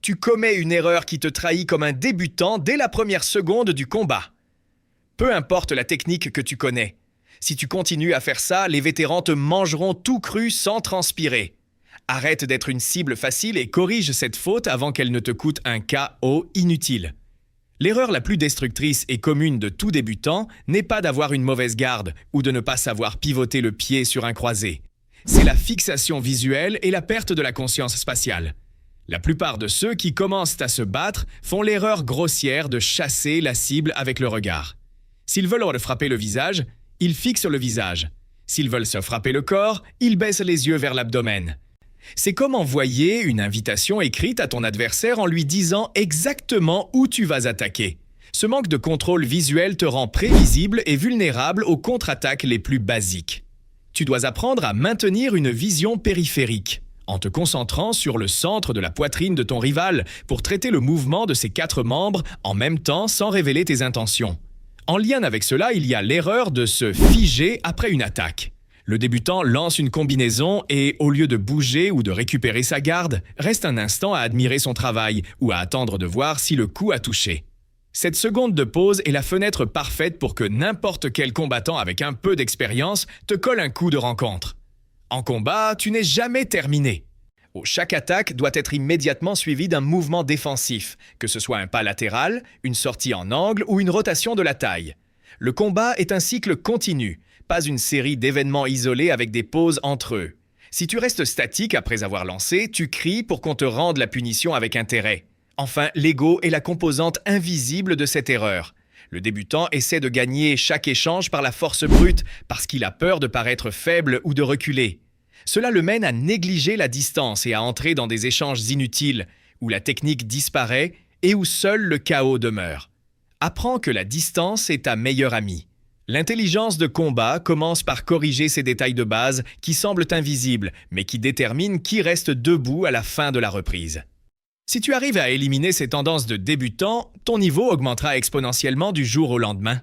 Tu commets une erreur qui te trahit comme un débutant dès la première seconde du combat. Peu importe la technique que tu connais. Si tu continues à faire ça, les vétérans te mangeront tout cru sans transpirer. Arrête d'être une cible facile et corrige cette faute avant qu'elle ne te coûte un KO inutile. L'erreur la plus destructrice et commune de tout débutant n'est pas d'avoir une mauvaise garde ou de ne pas savoir pivoter le pied sur un croisé. C'est la fixation visuelle et la perte de la conscience spatiale. La plupart de ceux qui commencent à se battre font l'erreur grossière de chasser la cible avec le regard. S'ils veulent frapper le visage, ils fixent le visage. S'ils veulent se frapper le corps, ils baissent les yeux vers l'abdomen. C'est comme envoyer une invitation écrite à ton adversaire en lui disant exactement où tu vas attaquer. Ce manque de contrôle visuel te rend prévisible et vulnérable aux contre-attaques les plus basiques. Tu dois apprendre à maintenir une vision périphérique, en te concentrant sur le centre de la poitrine de ton rival pour traiter le mouvement de ses 4 membres en même temps sans révéler tes intentions. En lien avec cela, il y a l'erreur de se figer après une attaque. Le débutant lance une combinaison et, au lieu de bouger ou de récupérer sa garde, reste un instant à admirer son travail ou à attendre de voir si le coup a touché. Cette seconde de pause est la fenêtre parfaite pour que n'importe quel combattant avec un peu d'expérience te colle un coup de rencontre. En combat, tu n'es jamais terminé. Chaque attaque doit être immédiatement suivie d'un mouvement défensif, que ce soit un pas latéral, une sortie en angle ou une rotation de la taille. Le combat est un cycle continu, pas une série d'événements isolés avec des pauses entre eux. Si tu restes statique après avoir lancé, tu cries pour qu'on te rende la punition avec intérêt. Enfin, l'ego est la composante invisible de cette erreur. Le débutant essaie de gagner chaque échange par la force brute parce qu'il a peur de paraître faible ou de reculer. Cela le mène à négliger la distance et à entrer dans des échanges inutiles, où la technique disparaît et où seul le chaos demeure. Apprends que la distance est ta meilleure amie. L'intelligence de combat commence par corriger ces détails de base qui semblent invisibles, mais qui déterminent qui reste debout à la fin de la reprise. Si tu arrives à éliminer ces tendances de débutant, ton niveau augmentera exponentiellement du jour au lendemain.